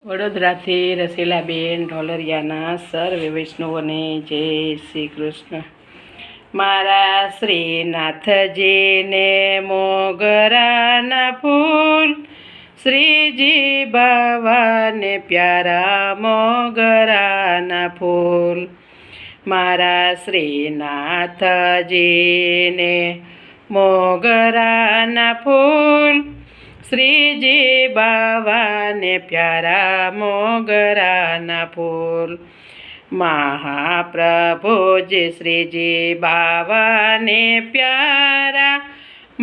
વડોદરાથી રસીલાબેન ઢોલરિયાના સર્વે વૈષ્ણવોને જય શ્રી કૃષ્ણ। મારા શ્રીનાથજીને મોગરાના ફૂલ, શ્રીજી બાવાને પ્યારા મોગરાના ફૂલ। મારા શ્રીનાથજીને મોગરાના ફૂલ, શ્રીજી બાવાને પ્યારા મોગરાના ફૂલ। મહાપ્રભુજી શ્રીજી બાવાને પ્યારા,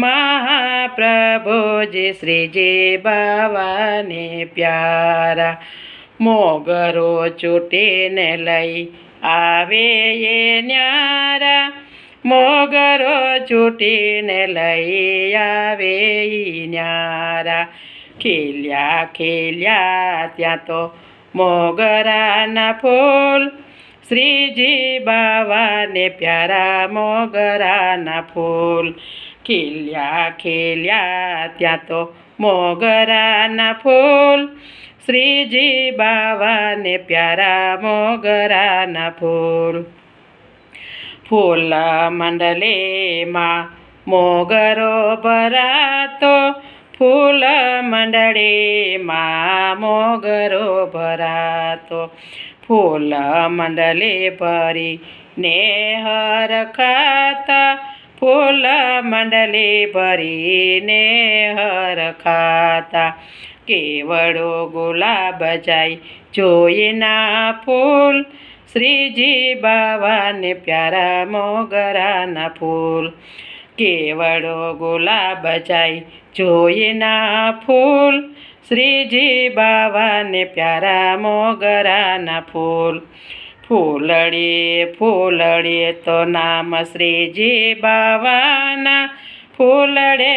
મહાપ્રભુજી શ્રીજી બાવાને પ્યારા। મોગરો ચૂંટીને લઈ આવે એ ન્યારા, મોગરો ચૂંટીને લઈ આવે ઈ ન્યારા। ખીલ્યા ખીલ્યા ત્યાં તો મોગરાના ફૂલ, શ્રીજી બાવાને પ્યારા મોગરાના ફૂલ। ખીલ્યા ખીલ્યા ત્યાં તો મોગરાના ફૂલ, શ્રીજી બાવાને પ્યારા મોગરાના ફૂલ। ફૂલ મંડળીમાં મોગરો ભરાતો, ફૂલ મંડળીમાં મોગરો ભરાતો। ફૂલ મંડળી ભરીને હરખાતા, ફૂલ મંડળી ભરીને હરખાતા। કેવડો ગુલાબ જાય જોઈના ફૂલ, શ્રીજી બાવાને પ્યારા મોગરાના ફૂલ। કેવડો ગુલાબ જાય જોઈના ફૂલ, શ્રીજી બાવાને પ્યારા મોગરાના ફૂલ। ફૂલડીએ ફૂલડીએ તો નામ શ્રીજી બાવાના, ફૂલડે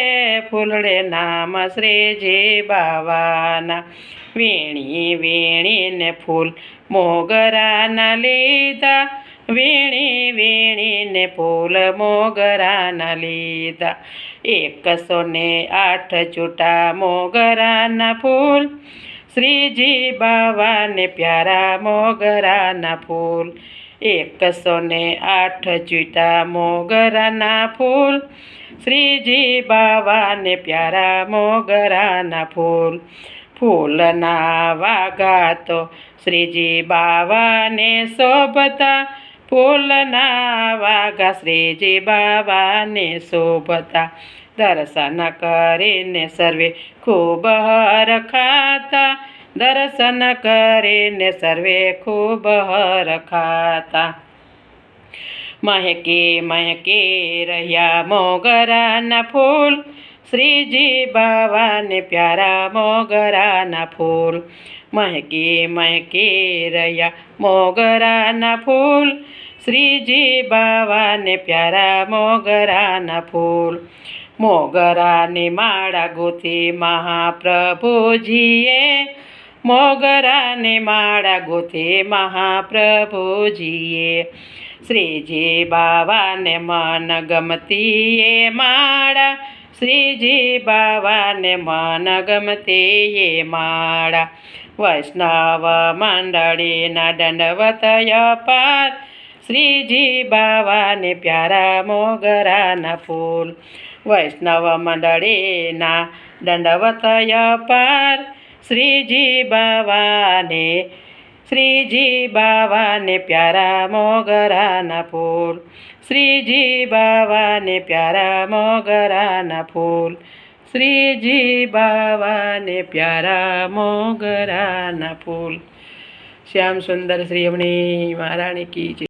ફૂલડે નામ શ્રીજી બાવાના। વીણી વીણીને ફૂલ મોગરાના લીધા, વીણી વીણીને ફૂલ મોગરાના લીધા। 108 છૂટા મોગરાના ફૂલ, શ્રીજી બાવાને પ્યારા મોગરાના ફૂલ। 108 છૂટા મોગરાના ફૂલ, શ્રીજી બાવાને પ્યારા મોગરાના ફૂલ। ફૂલના વાગા તો શ્રીજી બાવાને શોભતા, ફૂલના વાગા શ્રીજી બાવાને શોભતા। દર્શન કરીને સર્વે ખૂબ હરખાતા, દર્શન કરીને સર્વે ખૂબ હરખાતા। મહેકી મહેકી રહ્યા મોગરાના ફૂલ, શ્રીજી બાવાને પ્યારા મોગરાના ફૂલ। મહેકી મહેકી રહ્યા મોગરાના ફૂલ, શ્રીજી બાવાને પ્યારા મોગરાના ફૂલ। મોગરાની માળા ગૂંથી મહાપ્રભુજીએ, મોગરાની માળા ગૂંથી મહાપ્રભુજીએ। શ્રીજી બાવાને મન ગમતી એ માળા, શ્રીજી બાવાને મન ગમતી એ માળા। વૈષ્ણવ મંડળીના દંડવત અપાર, શ્રીજી બાવાને પ્યારા મોગરાના ફૂલ। વૈષ્ણવ મંડળીના દંડવત અપાર, શ્રીજી બાવાને પ્યારા મોગરાના ફૂલ। શ્રીજી બાવાને પ્યારા મોગરાના ફૂલ, શ્રીજી બાવાને પ્યારા મોગરાના ફૂલ। શ્યામ સુંદર શ્રી રમણી મહારાણી કી જય।